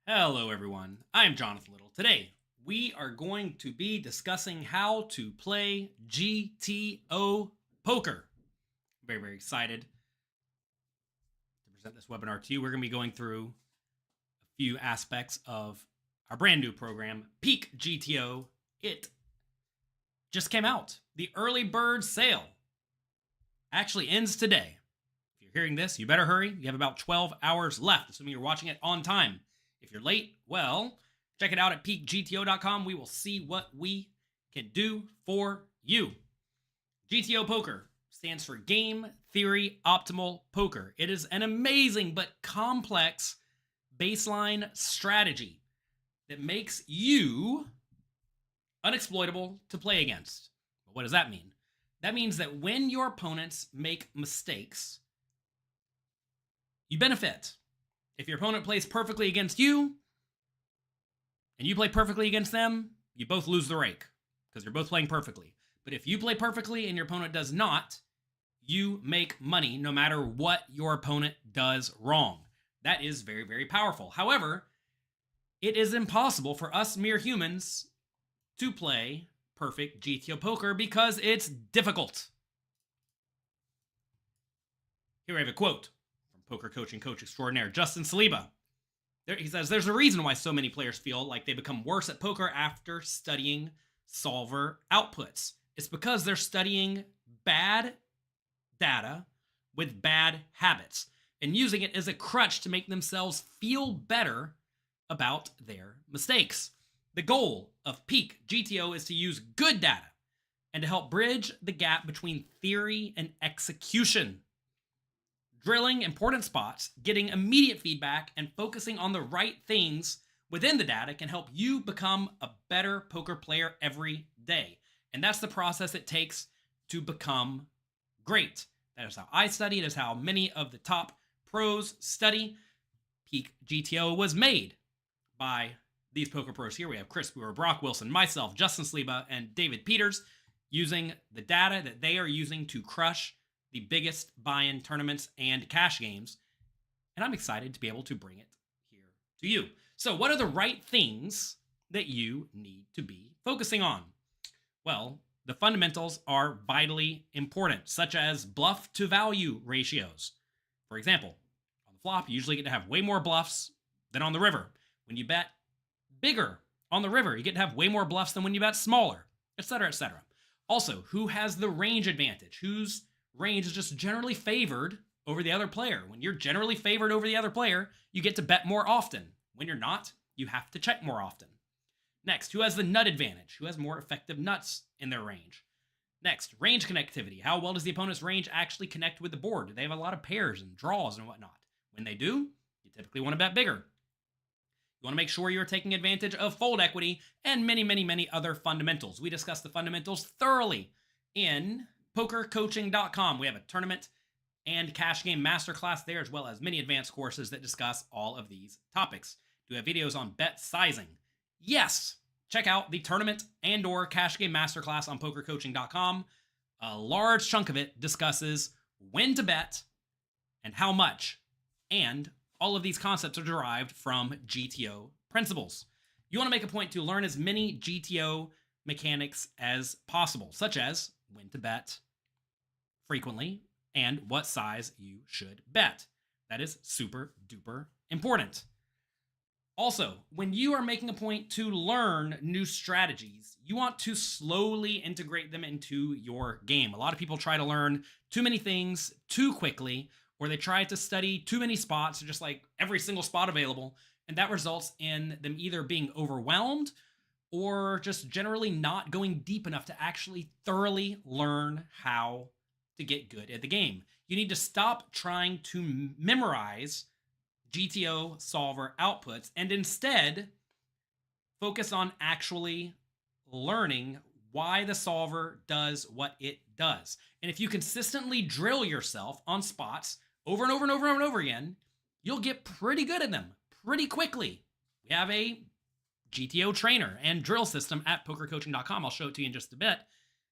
Hello, everyone. I'm Jonathan Little. Today, we are going to be discussing how to play GTO Poker. Very, very excited to present this webinar to you. We're going to be going through a few aspects of our brand new program, Peak GTO. It just came out. The early bird sale actually ends today. If you're hearing this, you better hurry. You have about 12 hours left, assuming you're watching it on time. If you're late, well, check it out at peakgto.com. We will see what we can do for you. GTO Poker stands for Game Theory Optimal Poker. It is an amazing but complex baseline strategy that makes you unexploitable to play against. But what does that mean? That means that when your opponents make mistakes, you benefit. If your opponent plays perfectly against you and you play perfectly against them, you both lose the rake because you're both playing perfectly. But if you play perfectly and your opponent does not, you make money no matter what your opponent does wrong. That is very, very powerful. However, it is impossible for us mere humans to play perfect GTO poker because it's difficult. Here I have a quote from poker coaching coach extraordinaire Justin Saliba. He says, there's a reason why so many players feel like they become worse at poker after studying solver outputs. It's because they're studying bad data with bad habits and using it as a crutch to make themselves feel better about their mistakes. The goal of Peak GTO is to use good data and to help bridge the gap between theory and execution. Drilling important spots, getting immediate feedback, and focusing on the right things within the data can help you become a better poker player every day. And that's the process it takes to become great. That is how I study. It is how many of the top pros study. Peak GTO was made by these poker pros here. We have Chris Brewer, Brock Wilson, myself, Justin Saliba, and David Peters using the data that they are using to crush the biggest buy-in tournaments and cash games. And I'm excited to be able to bring it here to you. So what are the right things that you need to be focusing on? Well, the fundamentals are vitally important, such as bluff to value ratios. For example, on the flop, you usually get to have way more bluffs than on the river. When you bet bigger on the river, you get to have way more bluffs than when you bet smaller, etc., etc. Also, who has the range advantage? Whose range is just generally favored over the other player? When you're generally favored over the other player, you get to bet more often. When you're not, you have to check more often. Next, who has the nut advantage? Who has more effective nuts in their range? Next, range connectivity. How well does the opponent's range actually connect with the board? Do they have a lot of pairs and draws and whatnot? When they do, you typically want to bet bigger. You want to make sure you're taking advantage of fold equity and many, many, many other fundamentals. We discuss the fundamentals thoroughly in pokercoaching.com. We have a tournament and cash game masterclass there, as well as many advanced courses that discuss all of these topics. Do we have videos on bet sizing? Yes. Check out the tournament and or cash game masterclass on pokercoaching.com. A large chunk of it discusses when to bet and how much. And all of these concepts are derived from GTO principles. You want to make a point to learn as many GTO mechanics as possible, such as when to bet frequently and what size you should bet. That is super duper important. Also, when you are making a point to learn new strategies, you want to slowly integrate them into your game. A lot of people try to learn too many things too quickly, or they try to study too many spots, just like every single spot available, and that results in them either being overwhelmed or just generally not going deep enough to actually thoroughly learn how to get good at the game. You need to stop trying to memorize GTO solver outputs and instead focus on actually learning why the solver does what it does. And if you consistently drill yourself on spots over and over and over and over again, you'll get pretty good at them pretty quickly. We have a GTO trainer and drill system at pokercoaching.com. I'll show it to you in just a bit,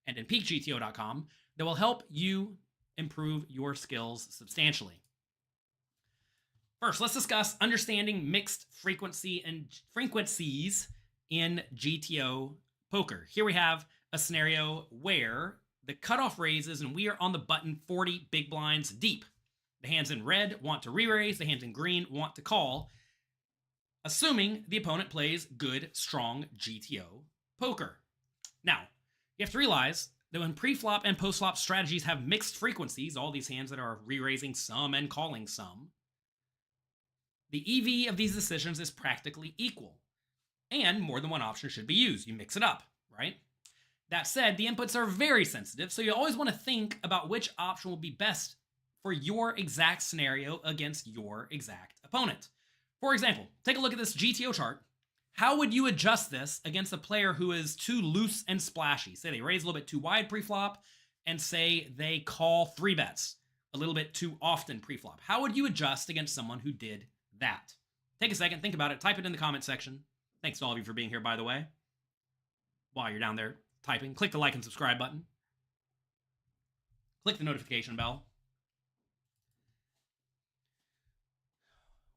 and in peakgto.com, that will help you improve your skills substantially. First, let's discuss understanding mixed frequency and frequencies in GTO poker. Here we have a scenario where the cutoff raises and we are on the button 40 big blinds deep. The hands in red want to re-raise, the hands in green want to call, assuming the opponent plays good, strong GTO poker. Now, you have to realize that when pre-flop and post-flop strategies have mixed frequencies, all these hands that are re-raising some and calling some, the EV of these decisions is practically equal, and more than one option should be used. You mix it up, right? That said, the inputs are very sensitive, so you always want to think about which option will be best for your exact scenario against your exact opponent. For example, take a look at this GTO chart. How would you adjust this against a player who is too loose and splashy? Say they raise a little bit too wide pre-flop, and say they call 3-bets a little bit too often pre-flop. How would you adjust against someone who did that? Take a second, think about it, type it in the comment section. Thanks to all of you for being here, by the way. While you're down there typing, click the like and subscribe button. Click the notification bell.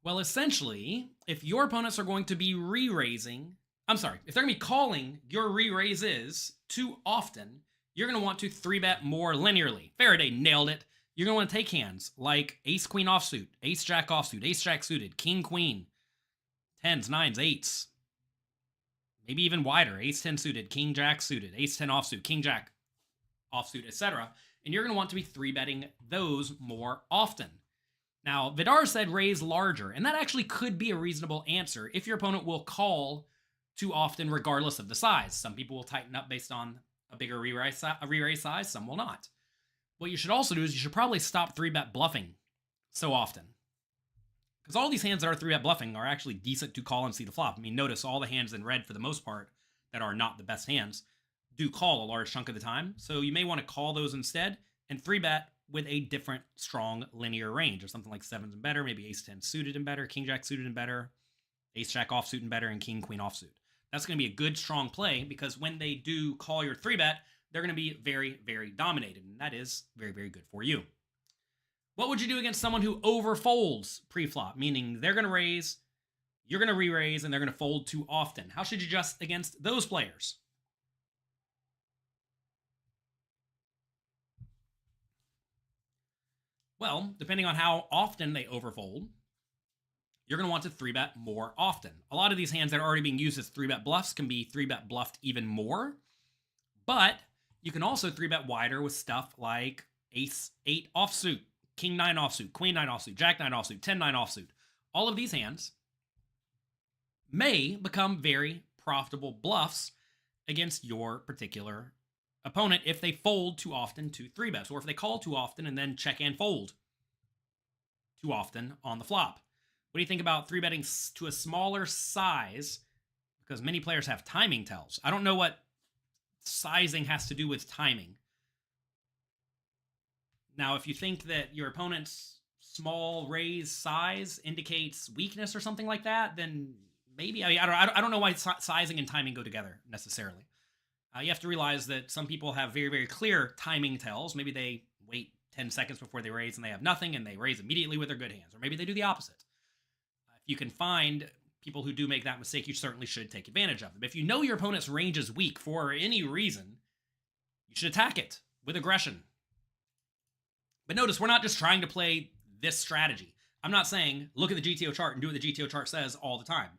Well, essentially, if your opponents are going to be re-raising, if they're going to be calling your re-raises too often, you're going to want to 3-bet more linearly. Faraday nailed it. You're going to want to take hands like ace-queen offsuit, ace-jack offsuit, ace-jack suited, king-queen, 10s, 9s, 8s. Maybe even wider, ace-10 suited, king-jack suited, ace-10 offsuit, king-jack offsuit, etc. And you're going to want to be 3-betting those more often. Now, Vidar said raise larger, and that actually could be a reasonable answer if your opponent will call too often regardless of the size. Some people will tighten up based on a bigger re-raise size, some will not. What you should also do is you should probably stop 3-bet bluffing so often. Because all these hands that are 3-bet bluffing are actually decent to call and see the flop. I mean, notice all the hands in red, for the most part, that are not the best hands, do call a large chunk of the time. So you may want to call those instead and 3-bet with a different strong linear range of something like 7s and better, maybe ace-10 suited and better, king-jack suited and better, ace-jack offsuit and better, and king-queen offsuit. That's going to be a good, strong play because when they do call your 3-bet, they're going to be very, very dominated, and that is very, very good for you. What would you do against someone who overfolds pre-flop, meaning they're going to raise, you're going to re-raise, and they're going to fold too often? How should you adjust against those players? Well, depending on how often they overfold, you're going to want to 3-bet more often. A lot of these hands that are already being used as 3-bet bluffs can be 3-bet bluffed even more, but you can also 3-bet wider with stuff like ace-8 offsuit, king-9 offsuit, queen-9 offsuit, jack-9 offsuit, 10-9 offsuit. All of these hands may become very profitable bluffs against your particular opponent if they fold too often to 3-bets, or if they call too often and then check and fold too often on the flop. What do you think about 3-betting to a smaller size? Because many players have timing tells. I don't know what sizing has to do with timing. Now, if you think that your opponent's small raise size indicates weakness or something like that, then maybe. I mean, I don't know why sizing and timing go together necessarily. You have to realize that some people have very, very clear timing tells. Maybe they wait 10 seconds before they raise and they have nothing and they raise immediately with their good hands. Or maybe they do the opposite. If you can find people who do make that mistake, you certainly should take advantage of them. If you know your opponent's range is weak for any reason, you should attack it with aggression. But notice, we're not just trying to play this strategy. I'm not saying look at the GTO chart and do what the GTO chart says all the time.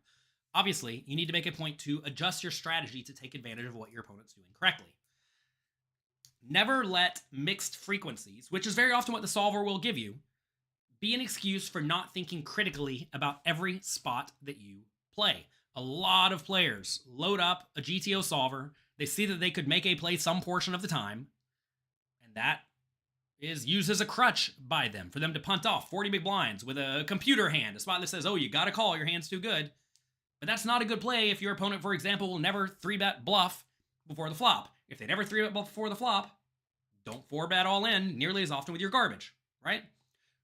Obviously, you need to make a point to adjust your strategy to take advantage of what your opponent's doing correctly. Never let mixed frequencies, which is very often what the solver will give you, be an excuse for not thinking critically about every spot that you play. A lot of players load up a GTO solver, they see that they could make a play some portion of the time, and that is used as a crutch by them for them to punt off 40 big blinds with a computer hand, a spot that says, oh, you gotta call, your hand's too good. But that's not a good play if your opponent, for example, will never 3-bet bluff before the flop. If they never 3-bet bluff before the flop, don't 4-bet all in nearly as often with your garbage, right?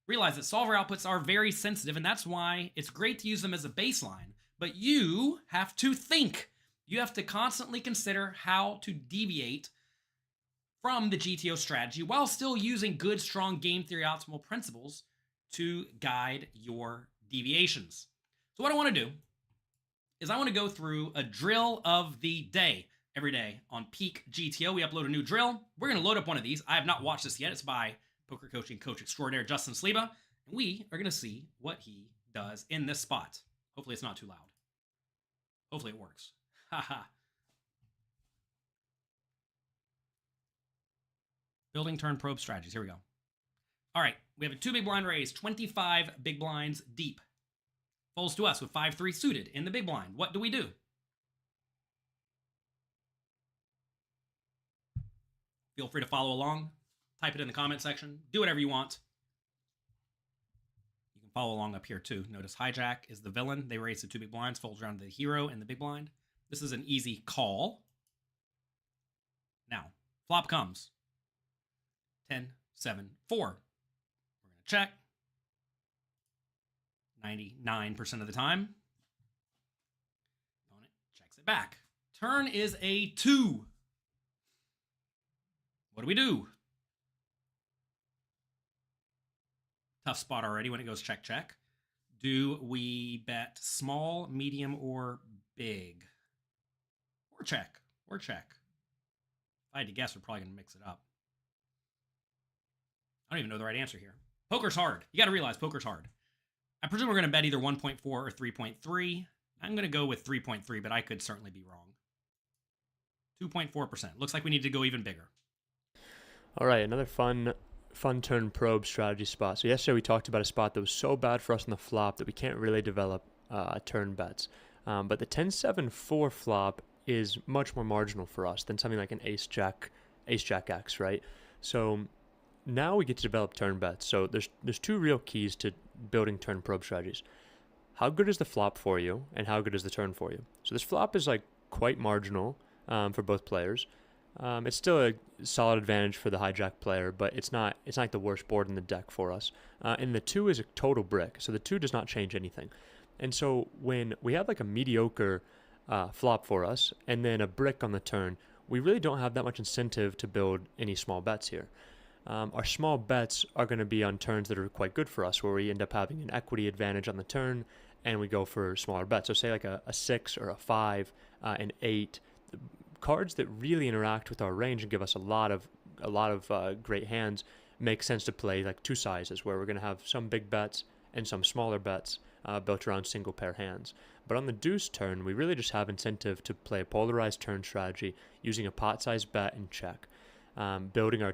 Realize that solver outputs are very sensitive, and that's why it's great to use them as a baseline. But you have to think. You have to constantly consider how to deviate from the GTO strategy while still using good, strong game theory optimal principles to guide your deviations. So what I want to do is I want to go through a drill of the day. Every day on Peak GTO, we upload a new drill. We're going to load up one of these. I have not watched this yet. It's by poker coaching coach extraordinaire Justin Sliba. And we are going to see what he does in this spot. Hopefully it's not too loud. Hopefully it works. Haha. Building turn probe strategies. Here we go. All right. We have a 2 big blind raise, 25 big blinds deep. Folds to us with 5-3 suited in the big blind. What do we do? Feel free to follow along. Type it in the comment section. Do whatever you want. You can follow along up here too. Notice hijack is the villain. They raise the 2 big blinds, folds around to the hero in the big blind. This is an easy call. Now, flop comes. 10, 7, 4. We're going to check. 99% of the time. Opponent checks it back. Turn is a 2. What do we do? Tough spot already when it goes check, check. Do we bet small, medium, or big? Or check. Or check. If I had to guess, we're probably going to mix it up. I don't even know the right answer here. Poker's hard. You got to realize poker's hard. I presume we're going to bet either 1.4 or 3.3. I'm going to go with 3.3, but I could certainly be wrong. 2.4%. Looks like we need to go even bigger. All right, another fun turn probe strategy spot. So yesterday we talked about a spot that was so bad for us on the flop that we can't really develop turn bets. But the 10-7-4 flop is much more marginal for us than something like an ace-jack X, right? So now we get to develop turn bets. So there's 2 real keys to building turn probe strategies. How good is the flop for you, and how good is the turn for you? So this flop is like quite marginal for both players. It's still a solid advantage for the hijack player, but it's not like the worst board in the deck for us. And the 2 is a total brick, so the 2 does not change anything. And so when we have like a mediocre flop for us and then a brick on the turn, we really don't have that much incentive to build any small bets here. Our small bets are going to be on turns that are quite good for us, where we end up having an equity advantage on the turn, and we go for smaller bets. So say like a 6 or a 5, an 8. Cards that really interact with our range and give us a lot of great hands make sense to play like 2 sizes, where we're going to have some big bets and some smaller bets built around single pair hands. But on the deuce turn, we really just have incentive to play a polarized turn strategy using a pot size bet and check.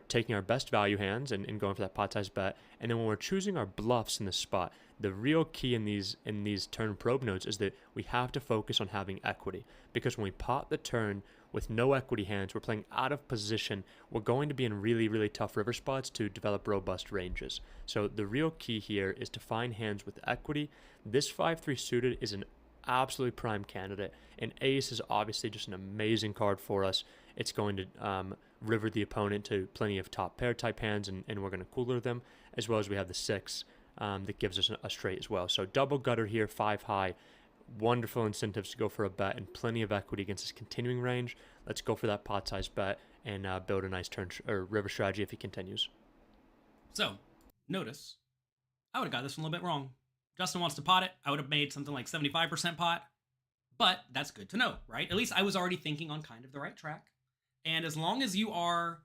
Taking our best value hands and going for that pot size bet. And then when we're choosing our bluffs in this spot, the real key in these turn probe notes is that we have to focus on having equity, because when we pot the turn with no equity hands, we're playing out of position. We're going to be in really, really tough river spots to develop robust ranges. So the real key here is to find hands with equity. This 5-3 suited is an absolutely prime candidate. And ace is obviously just an amazing card for us. It's going to river the opponent to plenty of top pair type hands, and we're going to cooler them, as well as we have the 6 that gives us a straight as well. So double gutter here, 5 high. Wonderful incentives to go for a bet and plenty of equity against his continuing range. Let's go for that pot size bet and build a nice turn or river strategy if he continues. So, notice, I would have got this one a little bit wrong. Justin wants to pot it. I would have made something like 75% pot, but that's good to know, right? At least I was already thinking on kind of the right track. And as long as you are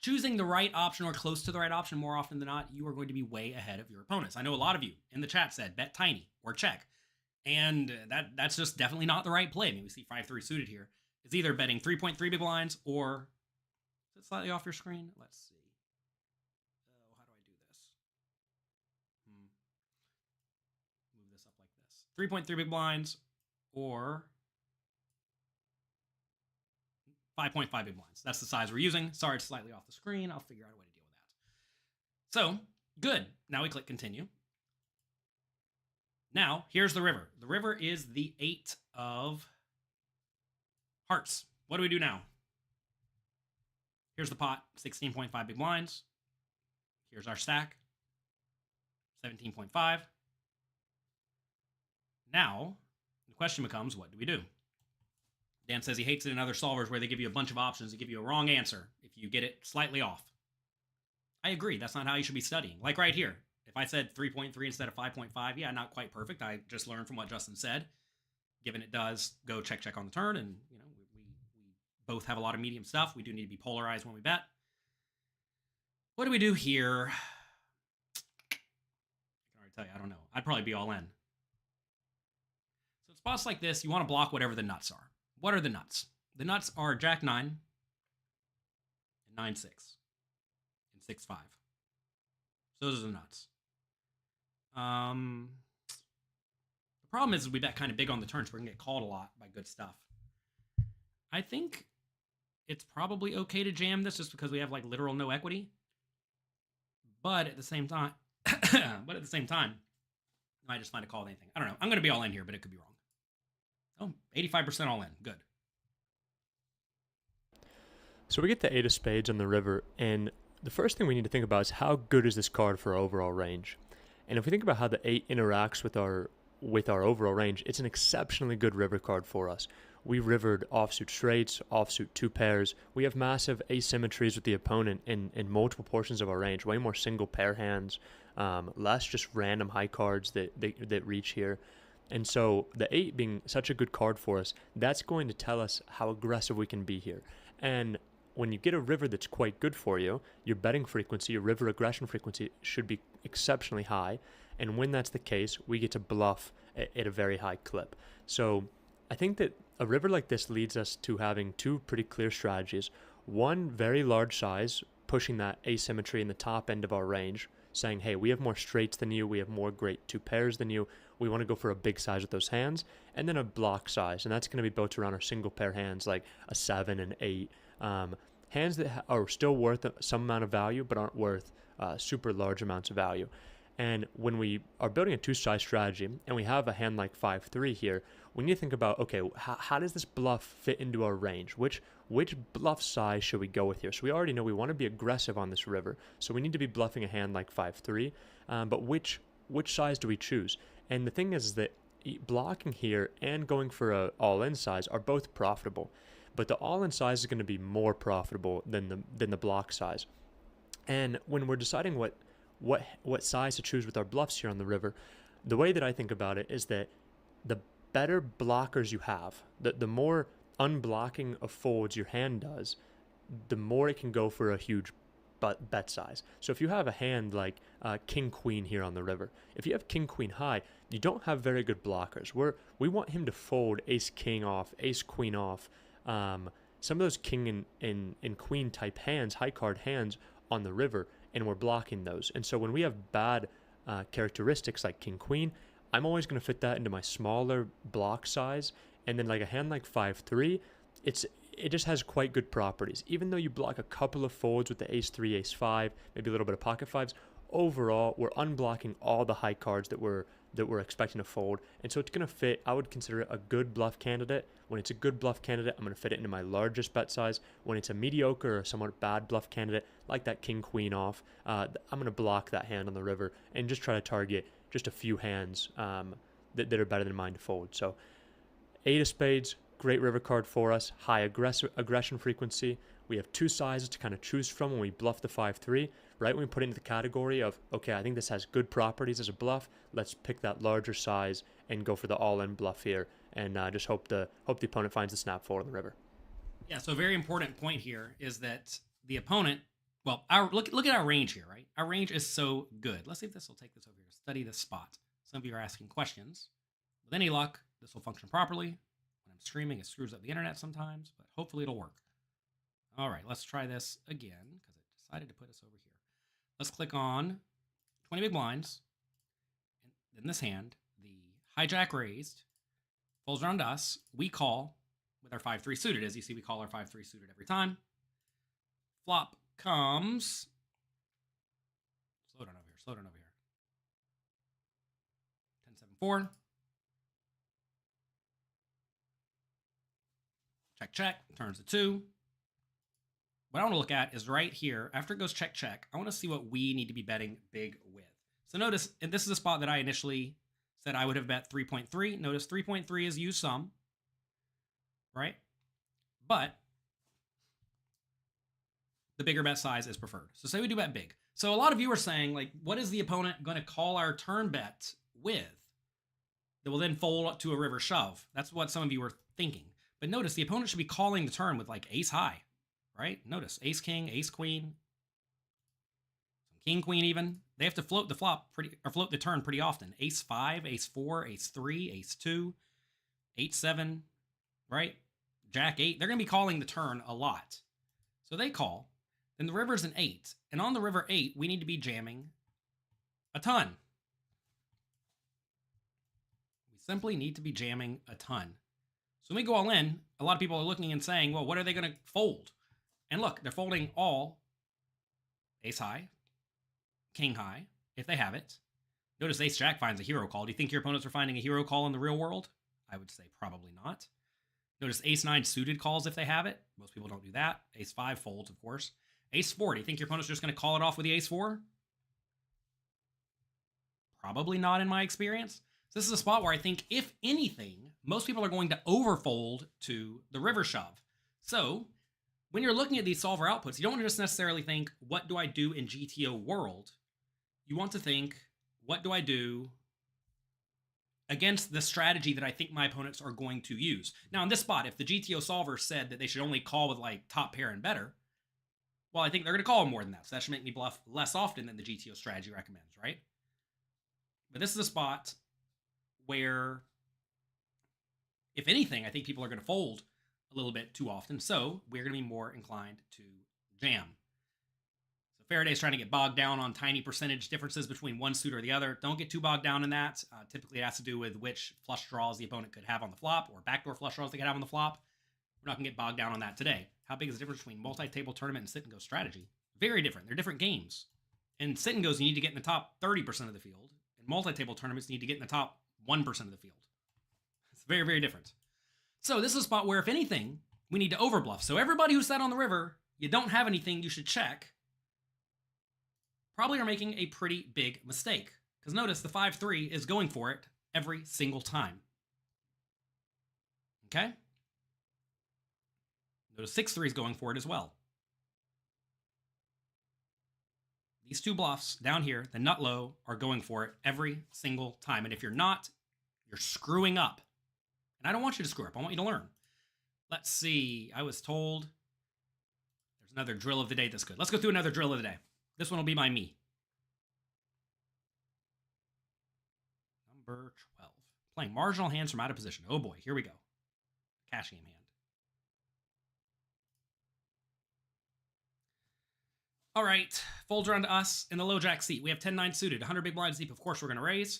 choosing the right option or close to the right option more often than not, you are going to be way ahead of your opponents. I know a lot of you in the chat said bet tiny or check. And that's just definitely not the right play. I mean, we see 5-3 suited here. It's either betting 3.3 big blinds or... Is it slightly off your screen? Let's see. Oh, how do I do this? Move this up like this. 3.3 big blinds or 5.5 big blinds. That's the size we're using. Sorry, it's slightly off the screen. I'll figure out a way to deal with that. So, good. Now we click continue. Now, here's the river. The river is the 8 of hearts. What do we do now? Here's the pot, 16.5 big blinds. Here's our stack, 17.5. Now, the question becomes, what do we do? Dan says he hates it in other solvers where they give you a bunch of options to give you a wrong answer if you get it slightly off. I agree. That's not how you should be studying. Like right here. If I said 3.3 instead of 5.5, yeah, not quite perfect. I just learned from what Justin said. Given it does go check on the turn, and we both have a lot of medium stuff. We do need to be polarized when we bet. What do we do here? I can already tell you, I don't know. I'd probably be all in. So in spots like this, you want to block whatever the nuts are. What are the nuts? The nuts are Jack 9 and 9 6 and 6 5. So those are the nuts. The problem is we bet kind of big on the turn, so we're going to get called a lot by good stuff. I think it's probably okay to jam this just because we have like literal no equity. But at the same time, I might just find a call with anything. I don't know. I'm going to be all in here, but it could be wrong. Oh, 85% all in. Good. So we get the 8 of spades on the river, and the first thing we need to think about is how good is this card for our overall range. And if we think about how the 8 interacts with our overall range, it's an exceptionally good river card for us. We rivered offsuit straights, offsuit 2 pairs. We have massive asymmetries with the opponent in multiple portions of our range, way more single pair hands, less just random high cards that reach here. And so the 8 being such a good card for us, that's going to tell us how aggressive we can be here. And when you get a river that's quite good for you, your betting frequency, your river aggression frequency should be exceptionally high. And when that's the case, we get to bluff at a very high clip. So I think that a river like this leads us to having 2 pretty clear strategies. One, very large size, pushing that asymmetry in the top end of our range, saying, hey, we have more straights than you, we have more great 2 pairs than you, we want to go for a big size with those hands. And then a block size, and that's going to be built around our single pair hands like a 7 and 8. Hands that are still worth some amount of value but aren't worth super large amounts of value. And when we are building a 2-size strategy and we have a hand like 5-3 here, we need to think about, okay, how does this bluff fit into our range? Which bluff size should we go with here? So we already know we want to be aggressive on this river, so we need to be bluffing a hand like 5-3, but which size do we choose? And the thing is that blocking here and going for a all-in size are both profitable, but the all-in size is going to be more profitable than the block size. And when we're deciding what size to choose with our bluffs here on the river, the way that I think about it is that the better blockers you have, the more unblocking of folds your hand does, the more it can go for a huge bet size. So if you have a hand like King Queen here on the river, if you have King Queen high, you don't have very good blockers. We want him to fold Ace King off, Ace Queen off, some of those King and Queen type hands, high card hands on the river, and we're blocking those. And so when we have bad characteristics like King Queen, I'm always going to fit that into my smaller block size. And then like a hand like 5-3, it just has quite good properties. Even though you block a couple of folds with the Ace 3, Ace 5, maybe a little bit of pocket fives, overall we're unblocking all the high cards that we're expecting to fold. And so it's going to fit. I would consider it a good bluff candidate. When it's a good bluff candidate, I'm going to fit it into my largest bet size. When it's a mediocre or somewhat bad bluff candidate, like that King Queen off, I'm going to block that hand on the river and just try to target just a few hands that are better than mine to fold. So 8 of spades, great river card for us, high aggression frequency. We have 2 sizes to kind of choose from when we bluff the 5-3, right? When we put it into the category of, okay, I think this has good properties as a bluff, let's pick that larger size and go for the all-in bluff here, and just hope the opponent finds the snap fold on the river. Yeah, so a very important point here is that the opponent, well, look at our range here, right? Our range is so good. Let's see if this will take this over here. Study the spot. Some of you are asking questions. With any luck, this will function properly. When I'm streaming, it screws up the internet sometimes, but hopefully it'll work. All right, let's try this again because it decided to put us over here. Let's click on 20 big blinds. And in this hand, the hijack raised, folds around us. We call with our 5-3 suited. As you see, we call our 5-3 suited every time. Flop comes. Slow down over here. 10-7-4. Check, check. Turns to 2. What I want to look at is right here. After it goes check, check, I want to see what we need to be betting big with. So notice, and this is a spot that I initially said I would have bet 3.3. Notice 3.3 is used some, right? But the bigger bet size is preferred. So say we do bet big. So a lot of you are saying, like, what is the opponent going to call our turn bet with that will then fold to a river shove? That's what some of you are thinking. But notice the opponent should be calling the turn with like ace high, right? Notice ace king, ace queen, king queen even. They have to float the flop float the turn pretty often. Ace 5, ace 4, ace 3, ace 2, 8 7, right? Jack 8. They're going to be calling the turn a lot. So they call. Then the river's an 8. And on the river 8, we need to be jamming a ton. We simply need to be jamming a ton. So when we go all in, a lot of people are looking and saying, well, what are they going to fold? And look, they're folding all ace high, king high, if they have it. Notice ace jack finds a hero call. Do you think your opponents are finding a hero call in the real world? I would say probably not. Notice ace 9 suited calls if they have it. Most people don't do that. Ace 5 folds, of course. Ace 4, do you think your opponent's just going to call it off with the ace 4? Probably not in my experience. So this is a spot where I think, if anything, most people are going to overfold to the river shove. So when you're looking at these solver outputs, you don't want to just necessarily think, what do I do in GTO world? You want to think, what do I do against the strategy that I think my opponents are going to use? Now, in this spot, if the GTO solver said that they should only call with like top pair and better, well, I think they're going to call more than that. So that should make me bluff less often than the GTO strategy recommends, right? But this is a spot where, if anything, I think people are going to fold a little bit too often. So we're going to be more inclined to jam. So Faraday's trying to get bogged down on tiny percentage differences between one suit or the other. Don't get too bogged down in that. Typically, it has to do with which flush draws the opponent could have on the flop or backdoor flush draws they could have on the flop. We're not going to get bogged down on that today. How big is the difference between multi-table tournament and sit and go strategy? Very different. They're different games. In sit and goes, you need to get in the top 30% of the field. In multi-table tournaments, you need to get in the top 1% of the field. It's very, very different. So this is a spot where, if anything, we need to overbluff. So everybody who sat on the river, you don't have anything, you should check, probably are making a pretty big mistake. Because notice the 5-3 is going for it every single time. Okay? Notice 6-3 is going for it as well. These two bluffs down here, the nut low, are going for it every single time. And if you're not, you're screwing up. And I don't want you to screw up. I want you to learn. Let's see. I was told there's another drill of the day that's good. Let's go through another drill of the day. This one will be by me. Number 12. Playing marginal hands from out of position. Oh boy, here we go. Cash game hand. All right, folds around to us in the low jack seat. We have 10-9 suited, 100 big blinds deep. Of course, we're going to raise.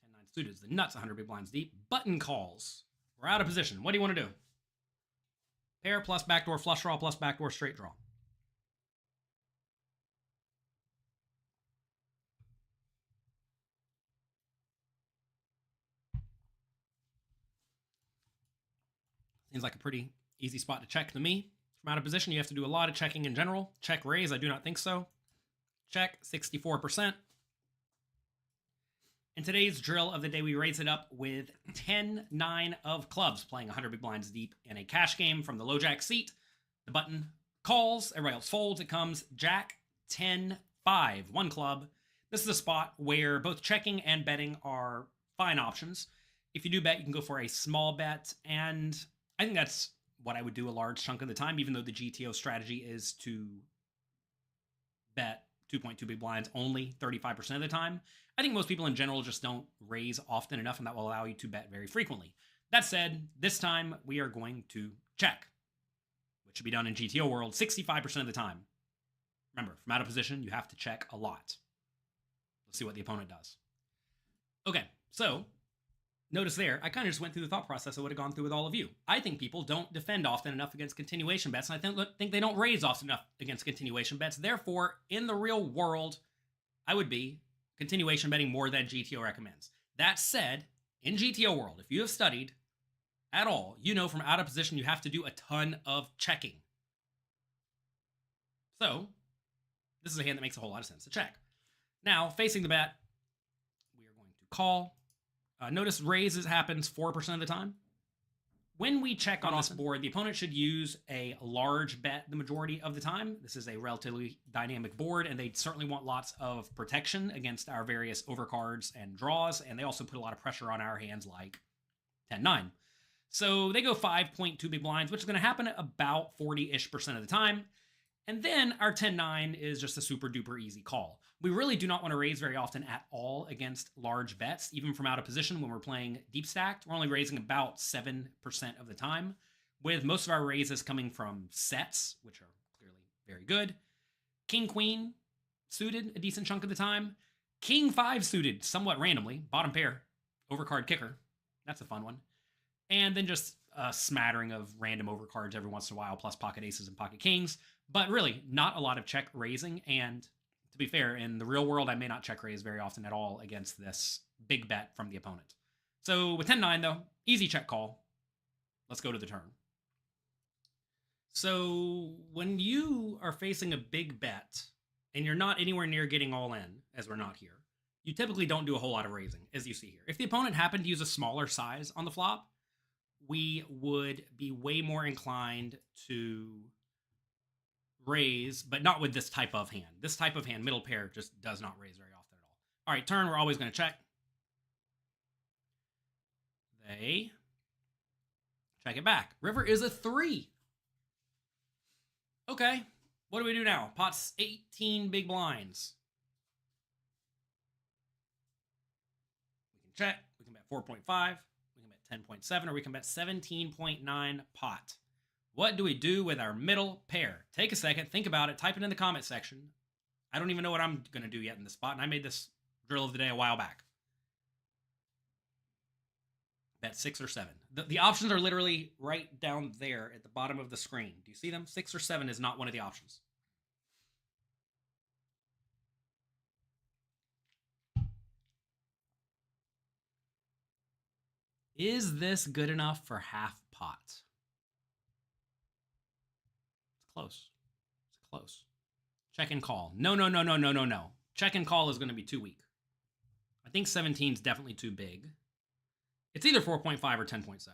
10-9 suited is the nuts, 100 big blinds deep. Button calls. We're out of position. What do you want to do? Pair plus backdoor flush draw plus backdoor straight draw. Seems like a pretty easy spot to check to me. From out of position, you have to do a lot of checking in general. Check raise, I do not think so. Check, 64%. In today's drill of the day, we raise it up with 10-9 of clubs, playing 100 big blinds deep in a cash game from the low jack seat. The button calls, everybody else folds. It comes jack 10-5, one club. This is a spot where both checking and betting are fine options. If you do bet, you can go for a small bet, and I think that's what I would do a large chunk of the time, even though the GTO strategy is to bet 2.2 big blinds only 35% of the time. I think most people in general just don't raise often enough, and that will allow you to bet very frequently. That said, this time we are going to check, which should be done in GTO world 65% of the time. Remember, from out of position, you have to check a lot. Let's see what the opponent does. Okay, so notice there, I kind of just went through the thought process I would have gone through with all of you. I think people don't defend often enough against continuation bets, and I think they don't raise often enough against continuation bets. Therefore, in the real world, I would be continuation betting more than GTO recommends. That said, in GTO world, if you have studied at all, you know from out of position you have to do a ton of checking. So, this is a hand that makes a whole lot of sense to check. Now, facing the bet, we are going to call. Notice raises happens 4% of the time. When we check on this board, the opponent should use a large bet the majority of the time. This is a relatively dynamic board, and they certainly want lots of protection against our various overcards and draws, and they also put a lot of pressure on our hands like 10-9. So they go 5.2 big blinds, which is going to happen about 40-ish% of the time. And then our 10-9 is just a super duper easy call. We really do not want to raise very often at all against large bets, even from out of position when we're playing deep stacked. We're only raising about 7% of the time, with most of our raises coming from sets, which are clearly very good. King, queen suited a decent chunk of the time. King 5 suited somewhat randomly. Bottom pair, overcard kicker. That's a fun one. And then just a smattering of random overcards every once in a while, plus pocket aces and pocket kings. But really, not a lot of check raising. And to be fair, in the real world, I may not check raise very often at all against this big bet from the opponent. So with 10-9, though, easy check call. Let's go to the turn. So when you are facing a big bet and you're not anywhere near getting all in, as we're not here, you typically don't do a whole lot of raising, as you see here. If the opponent happened to use a smaller size on the flop, we would be way more inclined to raise, but not with this type of hand. This type of hand, middle pair, just does not raise very often at all. All right, turn, we're always going to check. They check it back. River is a 3. Okay, what do we do now? Pot's 18 big blinds. We can check. We can bet 4.5. 10.7, or we can bet 17.9 pot. What do we do with our middle pair? Take a second, think about it, type it in the comment section. I don't even know what I'm going to do yet in this spot, and I made this drill of the day a while back. Bet 6 or 7. The options are literally right down there at the bottom of the screen. Do you see them? 6 or 7 is not one of the options. Is this good enough for half pot? It's close. It's close. Check and call. No. Check and call is going to be too weak. I think 17 is definitely too big. It's either 4.5 or 10.7.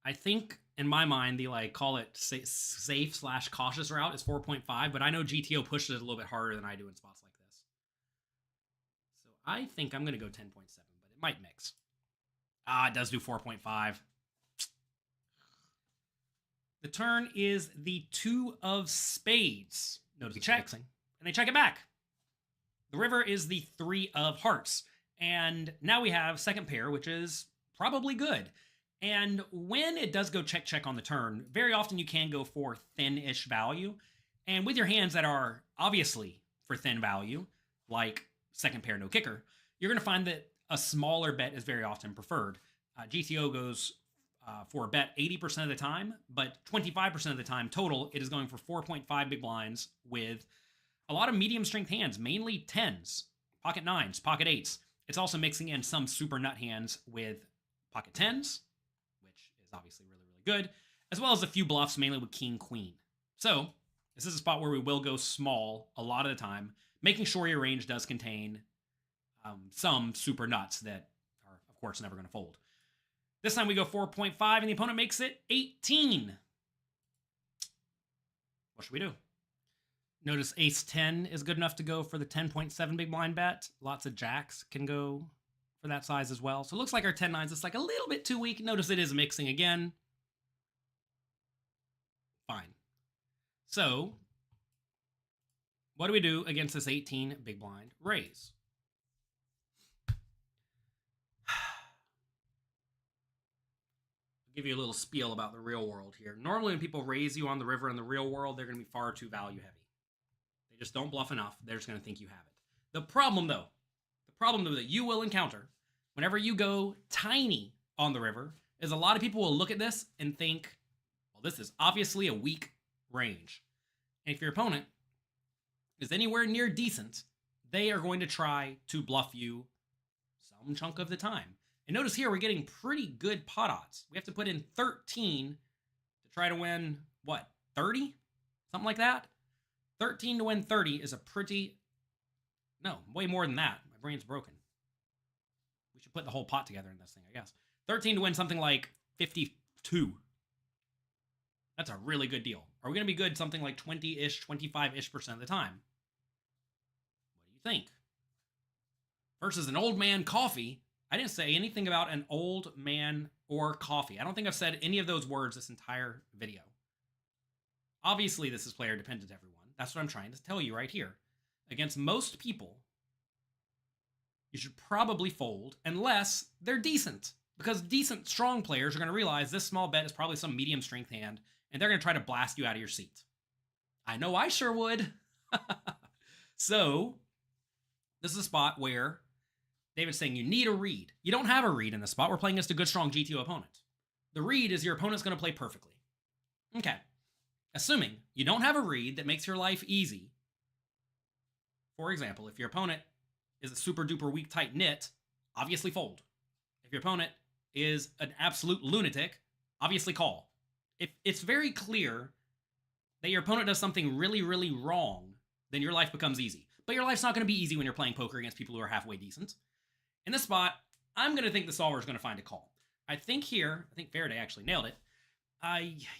I think, in my mind, the call it safe/cautious route is 4.5, but I know GTO pushes it a little bit harder than I do in spots like this. So I think I'm going to go 10.7, but it might mix. It does do 4.5. The turn is the 2 of spades. Notice the checks, and they check it back. The river is the 3 of hearts. And now we have second pair, which is probably good. And when it does go check on the turn, very often you can go for thin-ish value. And with your hands that are obviously for thin value, like second pair, no kicker, you're going to find that a smaller bet is very often preferred. GTO goes for a bet 80% of the time, but 25% of the time total, it is going for 4.5 big blinds with a lot of medium strength hands, mainly 10s, pocket 9s, pocket 8s. It's also mixing in some super nut hands with pocket 10s, which is obviously really, really good, as well as a few bluffs, mainly with king, queen. So this is a spot where we will go small a lot of the time, making sure your range does contain some super nuts that are, of course, never going to fold. This time we go 4.5, and the opponent makes it 18. What should we do? Notice ace 10 is good enough to go for the 10.7 big blind bet. Lots of jacks can go for that size as well. So it looks like our 10-9s is a little bit too weak. Notice it is mixing again. Fine. So what do we do against this 18 big blind raise? Give you a little spiel about the real world here. Normally when people raise you on the river in the real world, they're going to be far too value heavy. They just don't bluff enough. They're just going to think you have it. The problem though that you will encounter whenever you go tiny on the river is a lot of people will look at this and think, well, this is obviously a weak range. And if your opponent is anywhere near decent, they are going to try to bluff you some chunk of the time. And notice here, we're getting pretty good pot odds. We have to put in 13 to try to win, what, 30? Something like that? 13 to win 30 is a pretty... No, way more than that. My brain's broken. We should put the whole pot together in this thing, I guess. 13 to win something like 52. That's a really good deal. Are we going to be good something like 20-ish, 25-ish% of the time? What do you think? Versus an old man coffee. I didn't say anything about an old man or coffee. I don't think I've said any of those words this entire video. Obviously, this is player dependent, everyone. That's what I'm trying to tell you right here. Against most people, you should probably fold unless they're decent. Because decent, strong players are going to realize this small bet is probably some medium strength hand, and they're going to try to blast you out of your seat. I know I sure would. So, this is a spot where David's saying you need a read. You don't have a read in this spot. We're playing against a good, strong GTO opponent. The read is your opponent's going to play perfectly. Okay. Assuming you don't have a read that makes your life easy. For example, if your opponent is a super duper weak tight knit, obviously fold. If your opponent is an absolute lunatic, obviously call. If it's very clear that your opponent does something really, really wrong, then your life becomes easy. But your life's not going to be easy when you're playing poker against people who are halfway decent. In this spot, I'm going to think the solver is going to find a call. I think Faraday actually nailed it.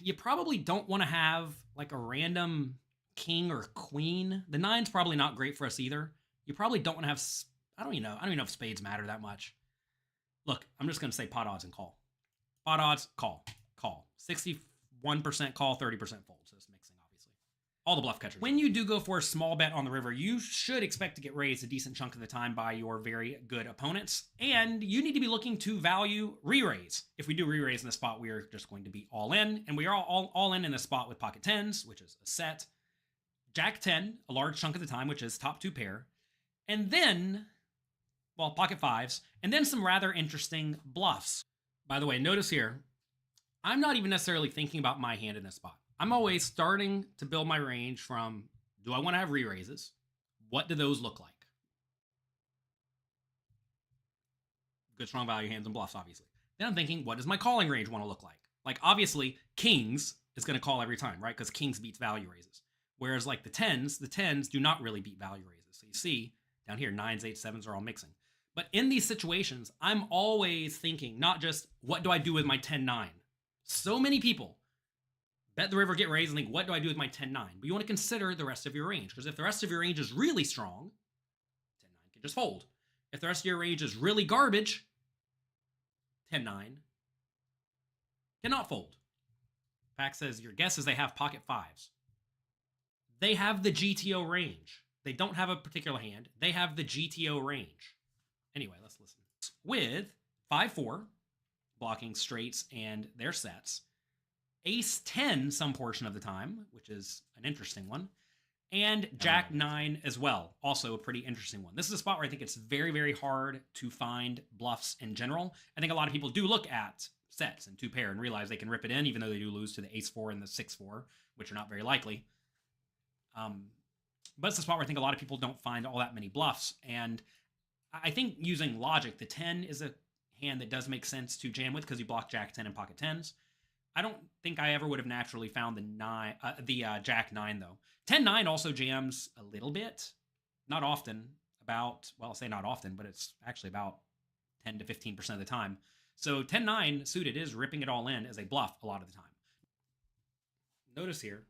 You probably don't want to have like a random king or queen. The 9's probably not great for us either. You probably don't want to have, I don't even know if spades matter that much. Look, I'm just going to say pot odds and call. Pot odds, call. 61% call, 30% fold. So it's mixing, obviously. All the bluff catchers. When you do go for a small bet on the river, you should expect to get raised a decent chunk of the time by your very good opponents. And you need to be looking to value re-raise. If we do re-raise in the spot, we are just going to be all in. And we are all in the spot with pocket 10s, which is a set. Jack 10, a large chunk of the time, which is top 2 pair. And then, well, pocket 5s. And then some rather interesting bluffs. By the way, notice here, I'm not even necessarily thinking about my hand in this spot. I'm always starting to build my range from, do I want to have re-raises? What do those look like? Good strong value hands and bluffs, obviously. Then I'm thinking, what does my calling range want to look like? Like, obviously, kings is going to call every time, right? Because kings beats value raises. Whereas, like, the 10s do not really beat value raises. So you see, down here, 9s, 8s, 7s are all mixing. But in these situations, I'm always thinking, not just, what do I do with my 10-9? So many people bet the river, get raised, and think, what do I do with my 10-9? But you want to consider the rest of your range. Because if the rest of your range is really strong, 10-9 can just fold. If the rest of your range is really garbage, 10-9 cannot fold. Fact says, your guess is they have pocket 5s. They have the GTO range. They don't have a particular hand. They have the GTO range. Anyway, let's listen. With 5-4, blocking straights and their sets, ace 10 some portion of the time, which is an interesting one, and jack 9 as well, also a pretty interesting one. This is a spot where I think it's very, very hard to find bluffs in general. I think a lot of people do look at sets and 2 pair and realize they can rip it in, even though they do lose to the ace 4 and the 6-4, which are not very likely. But it's a spot where I think a lot of people don't find all that many bluffs, and I think using logic, the 10 is a hand that does make sense to jam with because you block jack 10 and pocket 10s. I don't think I ever would have naturally found the jack 9 though. 10-9 also jams a little bit, not often. Well, I'll say not often, but it's actually about 10 to 15% of the time. So 10-9 suited is ripping it all in as a bluff a lot of the time. Notice here,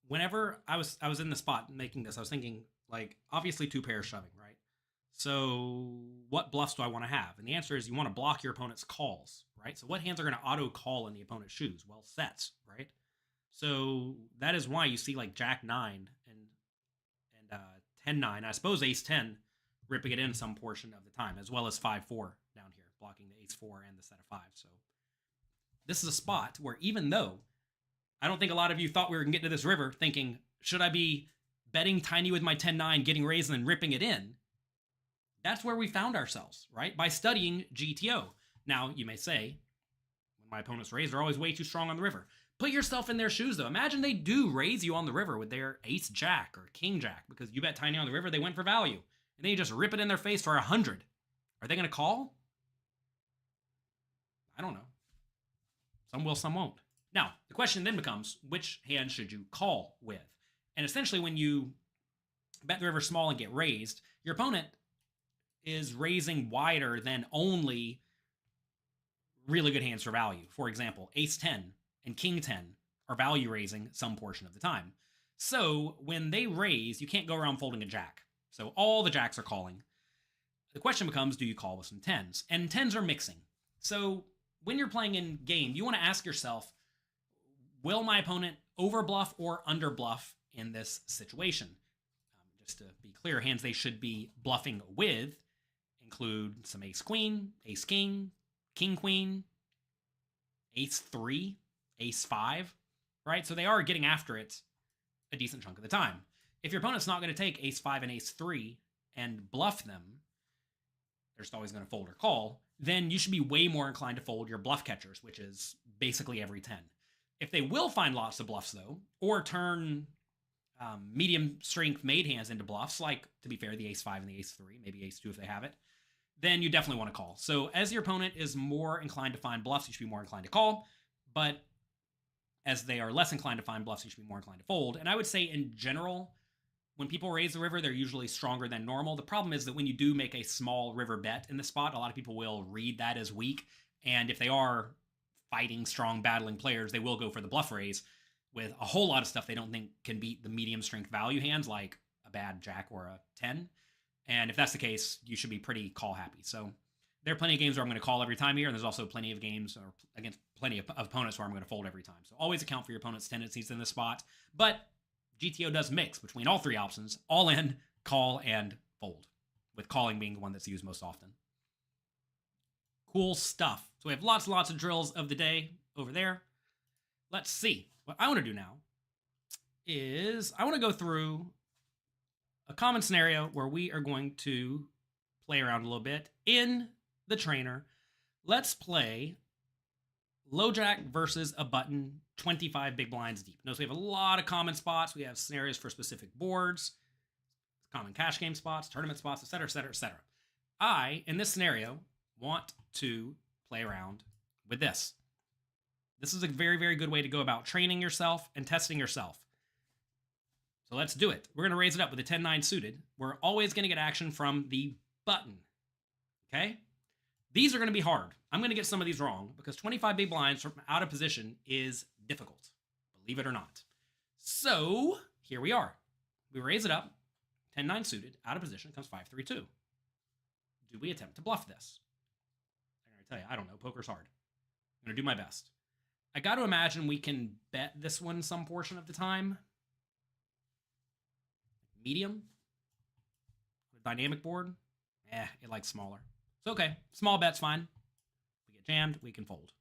whenever I was in the spot making this, I was thinking, like, obviously 2 pairs shoving, right? So what bluffs do I want to have? And the answer is you want to block your opponent's calls, right? So what hands are going to auto call in the opponent's shoes? Well, sets, right? So that is why you see like jack 9 and 10-9. I suppose ace 10 ripping it in some portion of the time, as well as 5-4 down here, blocking the ace 4 and the set of 5. So this is a spot where, even though I don't think a lot of you thought we were going to get to this river thinking, should I be betting tiny with my 10-9, getting raised and then ripping it in? That's where we found ourselves, right? By studying GTO. Now, you may say, when my opponents raise, they're always way too strong on the river. Put yourself in their shoes, though. Imagine they do raise you on the river with their ace jack or king jack because you bet tiny on the river, they went for value. And then you just rip it in their face for 100. Are they going to call? I don't know. Some will, some won't. Now, the question then becomes, which hand should you call with? And essentially, when you bet the river small and get raised, your opponent is raising wider than only really good hands for value. For example, ace 10 and king 10 are value raising some portion of the time. So when they raise, you can't go around folding a jack. So all the jacks are calling. The question becomes, do you call with some 10s? And 10s are mixing. So when you're playing in game, you want to ask yourself, will my opponent overbluff or underbluff in this situation? Just to be clear, hands they should be bluffing with include some ace queen, ace king, king queen, ace 3, ace 5, right? So they are getting after it a decent chunk of the time. If your opponent's not going to take ace 5 and ace 3 and bluff them, they're just always going to fold or call, then you should be way more inclined to fold your bluff catchers, which is basically every 10. If they will find lots of bluffs, though, or turn medium strength made hands into bluffs, like, to be fair, the ace 5 and the ace 3, maybe ace 2 if they have it, then you definitely want to call. So as your opponent is more inclined to find bluffs, you should be more inclined to call. But as they are less inclined to find bluffs, you should be more inclined to fold. And I would say in general, when people raise the river, they're usually stronger than normal. The problem is that when you do make a small river bet in the spot, a lot of people will read that as weak. And if they are fighting strong, battling players, they will go for the bluff raise with a whole lot of stuff they don't think can beat the medium strength value hands, like a bad jack or a 10. And if that's the case, you should be pretty call happy. So there are plenty of games where I'm going to call every time here, and there's also plenty of games or against plenty of opponents where I'm going to fold every time. So always account for your opponent's tendencies in this spot. But GTO does mix between all three options: all in, call, and fold, with calling being the one that's used most often. Cool stuff. So we have lots and lots of drills of the day over there. Let's see. What I want to do now is I want to go through a common scenario where we are going to play around a little bit in the trainer. Let's play low jack versus a button 25 big blinds deep. Notice we have a lot of common spots. We have scenarios for specific boards, common cash game spots, tournament spots, etc., etc., etc. I, in this scenario, want to play around with this. This is a very, very good way to go about training yourself and testing yourself. So let's do it. We're going to raise it up with a 10-9 suited. We're always going to get action from the button. Okay? These are going to be hard. I'm going to get some of these wrong because 25 big blinds from out of position is difficult, believe it or not. So here we are. We raise it up, 10-9 suited, out of position, comes 5-3-2. Do we attempt to bluff this? I'm going to tell you, I don't know. Poker's hard. I'm going to do my best. I got to imagine we can bet this one some portion of the time. Medium. Dynamic board. It likes smaller. It's okay. Small bet's fine. If we get jammed, we can fold.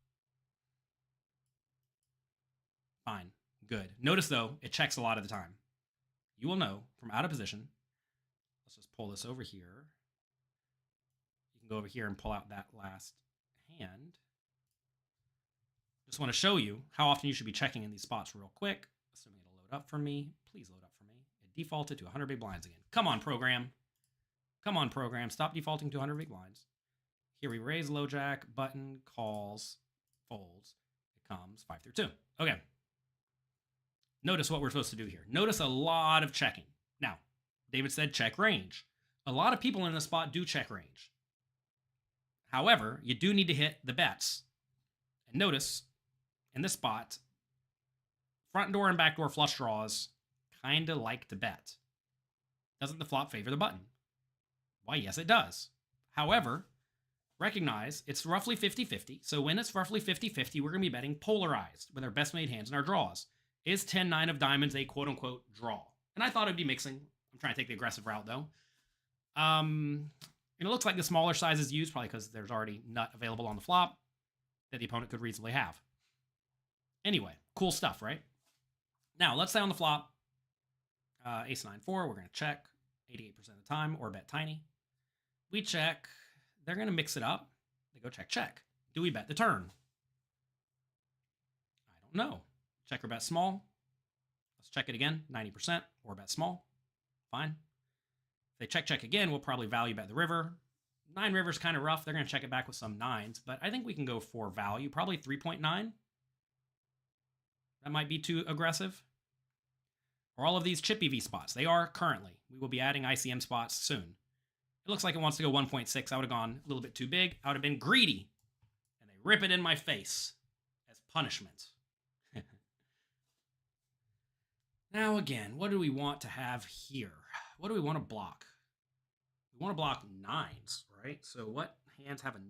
Fine. Good. Notice, though, it checks a lot of the time. You will know from out of position. Let's just pull this over here. You can go over here and pull out that last hand. Just want to show you how often you should be checking in these spots real quick. Assuming it'll load up for me. Please load up for me. It defaulted to 100 big blinds again. Come on, program. Come on, program. Stop defaulting to 100 big blinds. Here we raise low jack, button, calls, folds. It comes 5-2. Okay. Notice what we're supposed to do here. Notice a lot of checking. Now, David said check range. A lot of people in this spot do check range. However, you do need to hit the bets. And notice, in this spot, front door and back door flush draws kind of like to bet. Doesn't the flop favor the button? Why, yes, it does. However, recognize it's roughly 50-50. So when it's roughly 50-50, we're going to be betting polarized with our best made hands in our draws. Is 10-9 of diamonds a quote-unquote draw? And I thought it'd be mixing. I'm trying to take the aggressive route, though. And it looks like the smaller size is used, probably because there's already nut available on the flop that the opponent could reasonably have. Anyway, cool stuff, right? Now, let's say on the flop, ace-9-4, we're going to check 88% of the time, or bet tiny. We check. They're going to mix it up. They go check, check. Do we bet the turn? I don't know. Check or bet small. Let's check it again, 90%, or bet small. Fine. If they check, check again, we'll probably value bet the river. 9 river's kind of rough. They're going to check it back with some 9s, but I think we can go for value, probably 3.9. That might be too aggressive. Or all of these chip EV spots. They are currently. We will be adding ICM spots soon. It looks like it wants to go 1.6. I would have gone a little bit too big. I would have been greedy. And they rip it in my face as punishment. Now again, what do we want to have here? What do we want to block? We want to block 9s, right? So what hands have a 9?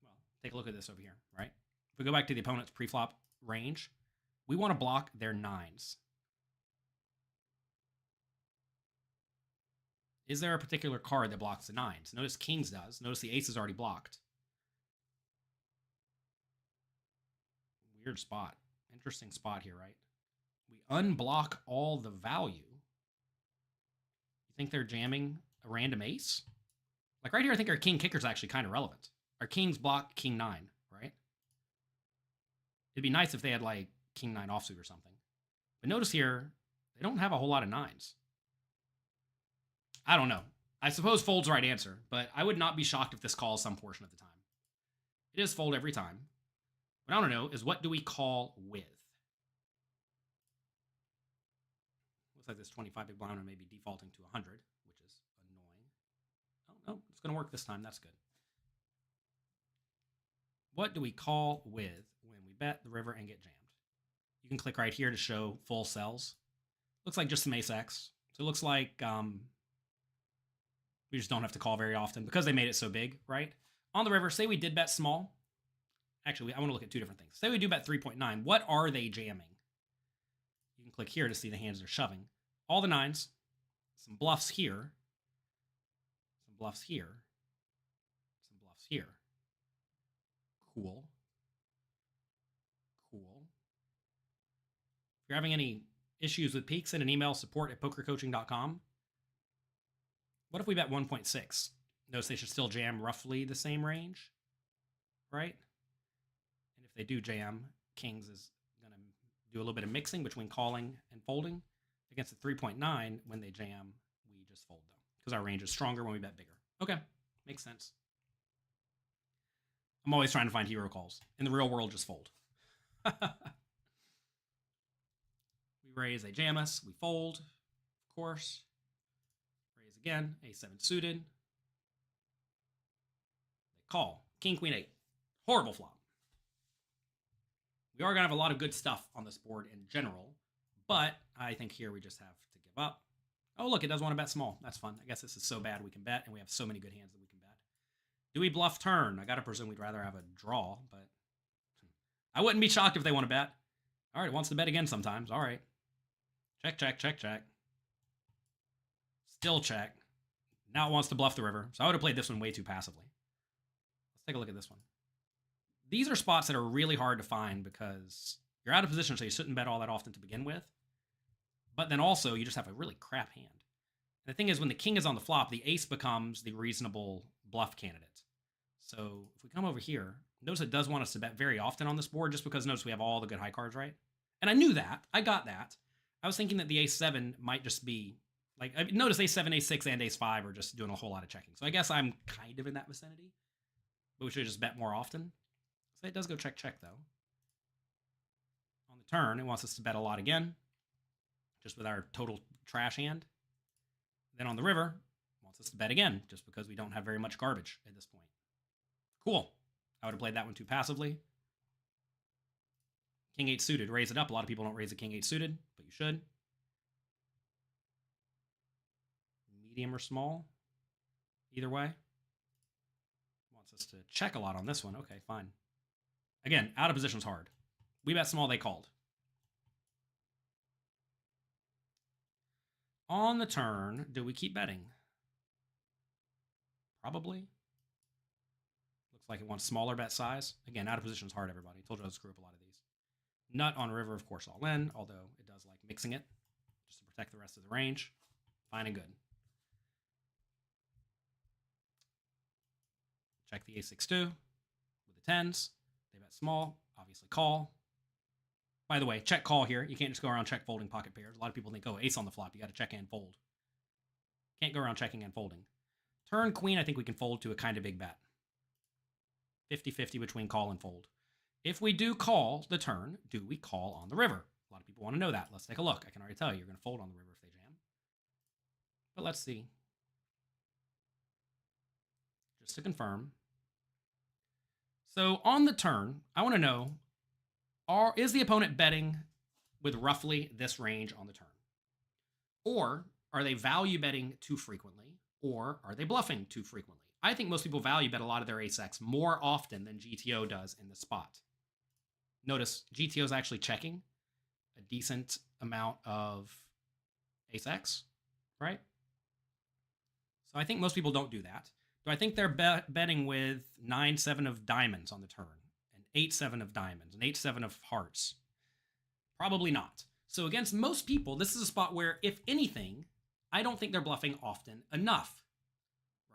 Well, take a look at this over here, right? If we go back to the opponent's preflop range, we want to block their 9s. Is there a particular card that blocks the 9s? Notice kings does. Notice the ace is already blocked. Weird spot. Interesting spot here, right? We unblock all the value. You think they're jamming a random ace? Like right here, I think our king kicker is actually kind of relevant. Our kings block king 9, right? It'd be nice if they had like king 9 offsuit or something. But notice here, they don't have a whole lot of 9s. I don't know. I suppose fold's the right answer, but I would not be shocked if this calls some portion of the time. It is fold every time. What I want to know is, what do we call with? Looks like this 25 big blind may be defaulting to 100, which is annoying. Oh, no, it's going to work this time. That's good. What do we call with when we bet the river and get jammed? You can click right here to show full cells. Looks like just some ace X. So it looks like we just don't have to call very often because they made it so big, right? On the river, say we did bet small. Actually, I want to look at two different things. Say we do bet 3.9. What are they jamming? You can click here to see the hands they're shoving. All the 9s, some bluffs here, some bluffs here, some bluffs here. Cool. Cool. If you're having any issues with peaks, send an email, support@pokercoaching.com. What if we bet 1.6? Notice they should still jam roughly the same range, right? And if they do jam, kings is going to do a little bit of mixing between calling and folding. Against the 3.9, when they jam, we just fold them because our range is stronger when we bet bigger. Okay, makes sense. I'm always trying to find hero calls. In the real world, just fold. We raise, they jam us, we fold, of course. Raise again, a7 suited. They call, king, queen, 8. Horrible flop. We are going to have a lot of good stuff on this board in general, but I think here we just have to give up. Oh, look, it does want to bet small. That's fun. I guess this is so bad we can bet, and we have so many good hands that we can bet. Do we bluff turn? I got to presume we'd rather have a draw, but I wouldn't be shocked if they want to bet. All right, it wants to bet again sometimes. All right. Check, check, check, check. Still check. Now it wants to bluff the river, so I would have played this one way too passively. Let's take a look at this one. These are spots that are really hard to find because you're out of position, so you shouldn't bet all that often to begin with. But then also, you just have a really crap hand. And the thing is, when the king is on the flop, the ace becomes the reasonable bluff candidate. So if we come over here, notice it does want us to bet very often on this board just because notice we have all the good high cards, right? And I knew that. I got that. I was thinking that the ace-7 might just be, like, notice ace-7, ace-6, and ace-5 are just doing a whole lot of checking. So I guess I'm kind of in that vicinity. But we should just bet more often. So it does go check, check, though. On the turn, it wants us to bet a lot again, just with our total trash hand. Then on the river, it wants us to bet again, just because we don't have very much garbage at this point. Cool. I would have played that one too passively. King 8 suited, raise it up. A lot of people don't raise a king 8 suited, but you should. Medium or small, either way. Wants us to check a lot on this one. Okay, fine. Again, out of position is hard. We bet small, they called. On the turn, do we keep betting? Probably. Looks like it wants smaller bet size. Again, out of position is hard, everybody. Told you I'd screw up a lot of these. Nut on river, of course, all in, although it does like mixing it just to protect the rest of the range. Fine and good. Check the ace-6-2 with the 10s. They bet small, obviously call. By the way, check call here. You can't just go around check folding pocket pairs. A lot of people think, oh, ace on the flop. You got to check and fold. Can't go around checking and folding. Turn queen, I think we can fold to a kind of big bet. 50-50 between call and fold. If we do call the turn, do we call on the river? A lot of people want to know that. Let's take a look. I can already tell you you're going to fold on the river if they jam. But let's see. just to confirm. So on the turn, I want to know, is the opponent betting with roughly this range on the turn? Or are they value betting too frequently? Or are they bluffing too frequently? I think most people value bet a lot of their ace-x more often than GTO does in the spot. Notice GTO is actually checking a decent amount of ace-x, right? So I think most people don't do that. Do I think they're betting with 9-7 of diamonds on the turn, and 8-7 of diamonds, and 8-7 of hearts? Probably not. So against most people, this is a spot where, if anything, I don't think they're bluffing often enough,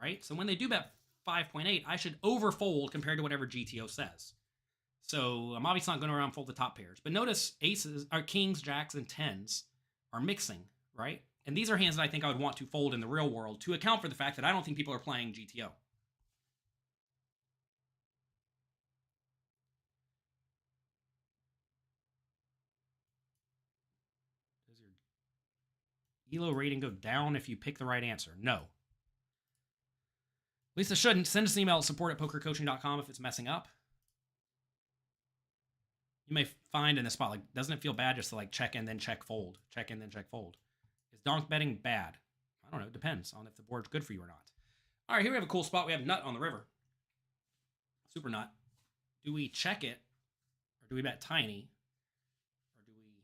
right? So when they do bet 5.8, I should overfold compared to whatever GTO says. So I'm obviously not going to around fold the top pairs. But notice aces, or kings, jacks, and tens are mixing, right? And these are hands that I think I would want to fold in the real world to account for the fact that I don't think people are playing GTO. Does your ELO rating go down if you pick the right answer? No. At least it shouldn't. Send us an email at support@pokercoaching.com if it's messing up. You may find in this spot, like, doesn't it feel bad just to like check in, then check fold, check in, then check fold? Is donk betting bad? I don't know. It depends on if the board's good for you or not. All right, here we have a cool spot. We have nut on the river. Super nut. Do we check it, or do we bet tiny, or do we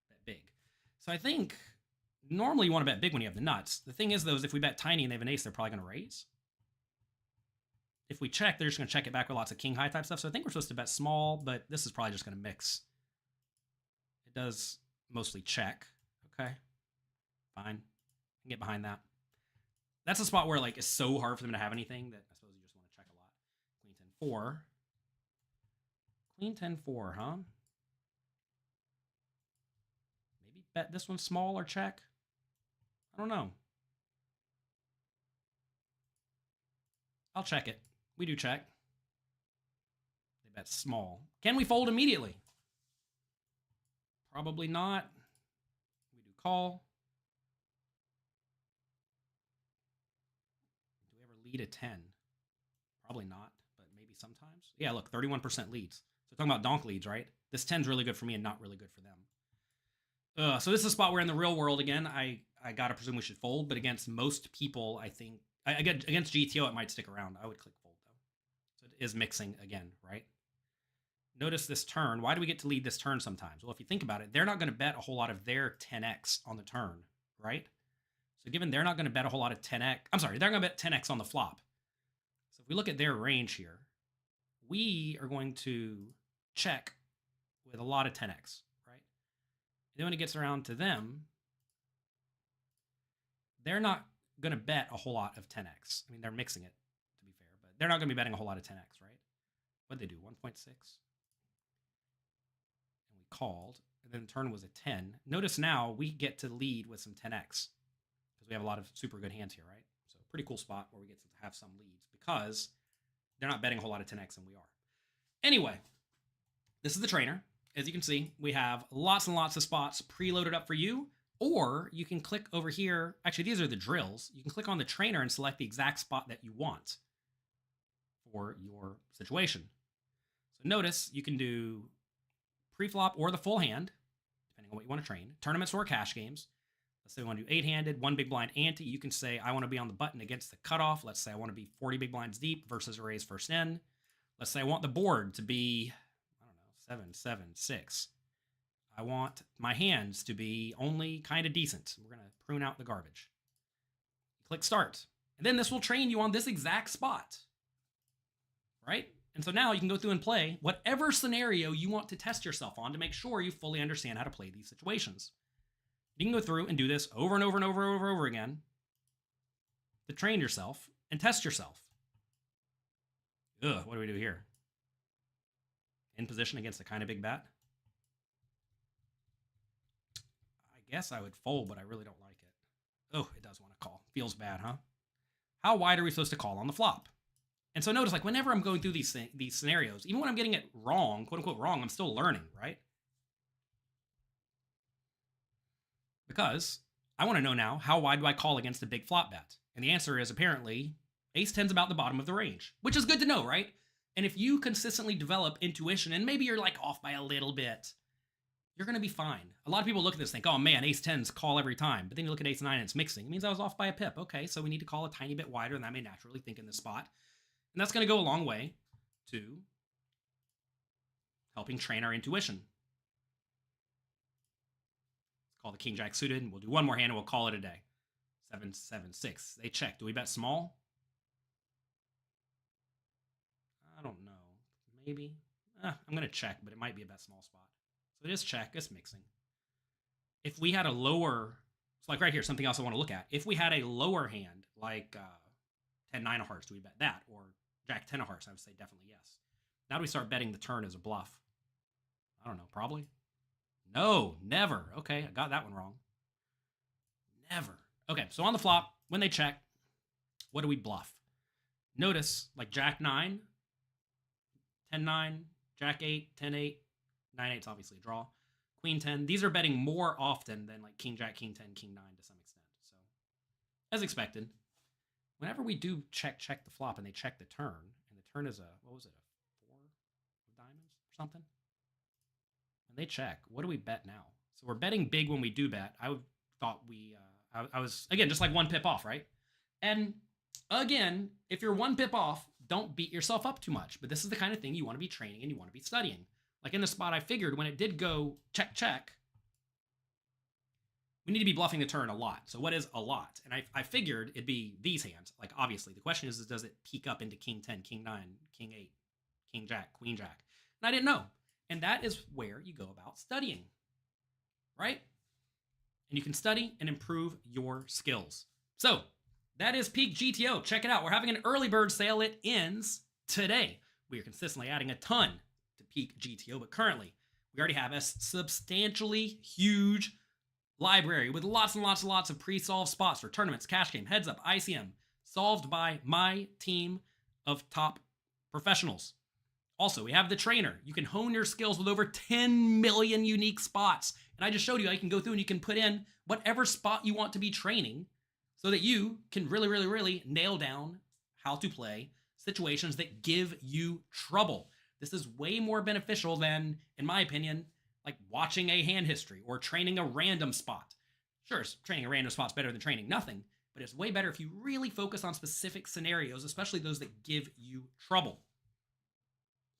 bet big? So I think normally you want to bet big when you have the nuts. The thing is, though, is if we bet tiny and they have an ace, they're probably going to raise. If we check, they're just going to check it back with lots of king high type stuff. So I think we're supposed to bet small, but this is probably just going to mix. It does mostly check. Okay. Fine. I can get behind that. That's a spot where like it's so hard for them to have anything that I suppose you just want to check a lot. Queen 10-4. Queen 10-4, huh? Maybe bet this one small or check. I don't know. I'll check it. We do check. They bet small. Can we fold immediately? Probably not. We do call. Do we ever lead a 10? Probably not, but maybe sometimes. Yeah, look, 31% leads. So talking about donk leads, right? This 10's really good for me and not really good for them. So this is a spot where in the real world, again, I gotta presume we should fold, but against most people, I think, against GTO, it might stick around. I would click fold, though. So it is mixing again, right? Notice this turn. Why do we get to lead this turn sometimes? Well, if you think about it, they're not going to bet a whole lot of their 10x on the turn, right? So given they're not going to bet a whole lot of 10x, I'm sorry, they're going to bet 10x on the flop. So if we look at their range here, we are going to check with a lot of 10x, right? And then when it gets around to them, they're not going to bet a whole lot of 10x. I mean, they're mixing it, to be fair, but they're not going to be betting a whole lot of 10x, right? What'd they do, 1.6? And we called, and then the turn was a 10. Notice now we get to lead with some 10x because we have a lot of super good hands here, right? So pretty cool spot where we get to have some leads because they're not betting a whole lot of 10x and we are. Anyway, this is the trainer. As you can see, we have lots and lots of spots preloaded up for you, or you can click over here. Actually, these are the drills. You can click on the trainer and select the exact spot that you want for your situation. So notice you can do pre-flop or the full hand, depending on what you want to train. Tournaments or cash games. Let's say we want to do 8-handed, 1 big blind ante. You can say, I want to be on the button against the cutoff. Let's say I want to be 40 big blinds deep versus a raise first in. Let's say I want the board to be, I don't know, 7, 7, 6. I want my hands to be only kind of decent. We're going to prune out the garbage. Click start. And then this will train you on this exact spot, right? And so now you can go through and play whatever scenario you want to test yourself on to make sure you fully understand how to play these situations. You can go through and do this over and over and over and over again to train yourself and test yourself. What do we do here? In position against a kind of big bet? I guess I would fold, but I really don't like it. Oh, it does want to call. Feels bad, huh? How wide are we supposed to call on the flop? And so notice, like, whenever I'm going through these scenarios, even when I'm getting it wrong, quote unquote wrong, I'm still learning, right? Because I want to know now, how wide do I call against a big flop bet? And the answer is apparently Ace 10's about the bottom of the range, which is good to know, right? And if you consistently develop intuition, and maybe you're like off by a little bit, you're going to be fine. A lot of people look at this and think, oh man, Ace 10's call every time. But then you look at Ace 9 and it's mixing. It means I was off by a pip. Okay, so we need to call a tiny bit wider than I may naturally think in this spot. And that's going to go a long way to helping train our intuition. Let's call the King Jack suited, and we'll do one more hand and we'll call it a day. 7, 7, 6. They check. Do we bet small? I don't know. Maybe. I'm going to check, but it might be a bet small spot. So it is check. It's mixing. If we had a lower, so like right here, something else I want to look at. If we had a lower hand, like 10, 9 of hearts, do we bet that? Or Jack 10 of hearts, I would say definitely yes. Now do we start betting the turn as a bluff? I don't know. Probably. No, never. Okay, I got that one wrong. Never. Okay, so on the flop, when they check, what do we bluff? Notice, like Jack 9, 10, 9, Jack 8, 10, 8, 9, 8's obviously a draw. Queen 10, these are betting more often than like King Jack, King 10, King 9 to some extent. So, as expected, whenever we do check the flop and they check the turn, and the turn is a, what was it, a 4 of diamonds or something? And they check, what do we bet now? So we're betting big when we do bet. I thought we, I was, again, just like 1 pip off, right? And again, if you're 1 pip off, don't beat yourself up too much. But this is the kind of thing you want to be training and you want to be studying. Like in the spot I figured when it did go check, check, we need to be bluffing the turn a lot. So what is a lot? And I figured it'd be these hands. Like obviously, the question is does it peak up into King 10, King 9, King 8, King Jack, Queen Jack? And I didn't know. And that is where you go about studying, right? And you can study and improve your skills. So that is Peak GTO. Check it out. We're having an early bird sale. It ends today. We are consistently adding a ton to Peak GTO, but currently we already have a substantially huge library with lots and lots and lots of pre-solved spots for tournaments, cash game, heads up, ICM, solved by my team of top professionals. Also, we have the trainer. You can hone your skills with over 10 million unique spots. And I just showed you how you can go through and you can put in whatever spot you want to be training so that you can really, really, really nail down how to play situations that give you trouble. This is way more beneficial than, in my opinion, like watching a hand history or training a random spot. Sure, training a random spot's better than training nothing, but it's way better if you really focus on specific scenarios, especially those that give you trouble.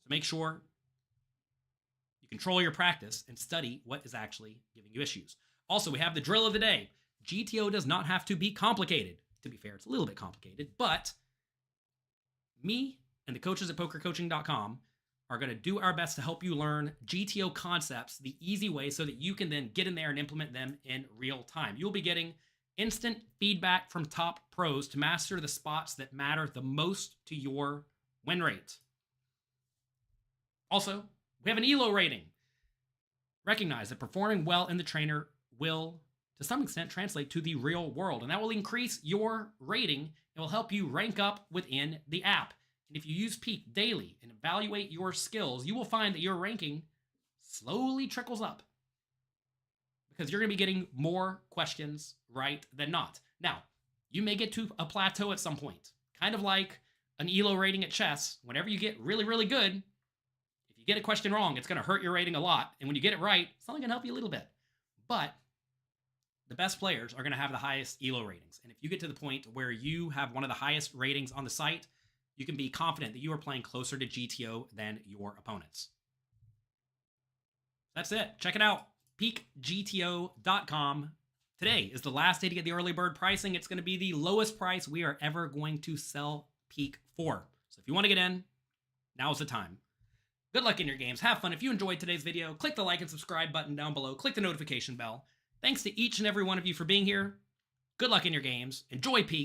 So make sure you control your practice and study what is actually giving you issues. Also, we have the drill of the day. GTO does not have to be complicated. To be fair, it's a little bit complicated, but me and the coaches at pokercoaching.com are going to do our best to help you learn GTO concepts the easy way so that you can then get in there and implement them in real time. You'll be getting instant feedback from top pros to master the spots that matter the most to your win rate. Also, we have an ELO rating. Recognize that performing well in the trainer will, to some extent, translate to the real world, and that will increase your rating and will help you rank up within the app. And if you use Peak daily and evaluate your skills, you will find that your ranking slowly trickles up because you're going to be getting more questions right than not. Now, you may get to a plateau at some point, kind of like an ELO rating at chess. Whenever you get really, really good, if you get a question wrong, it's going to hurt your rating a lot. And when you get it right, it's only going to help you a little bit. But the best players are going to have the highest ELO ratings. And if you get to the point where you have one of the highest ratings on the site, you can be confident that you are playing closer to GTO than your opponents. That's it. Check it out. PeakGTO.com. Today is the last day to get the early bird pricing. It's going to be the lowest price we are ever going to sell Peak for. So if you want to get in, now's the time. Good luck in your games. Have fun. If you enjoyed today's video, click the like and subscribe button down below. Click the notification bell. Thanks to each and every one of you for being here. Good luck in your games. Enjoy Peak.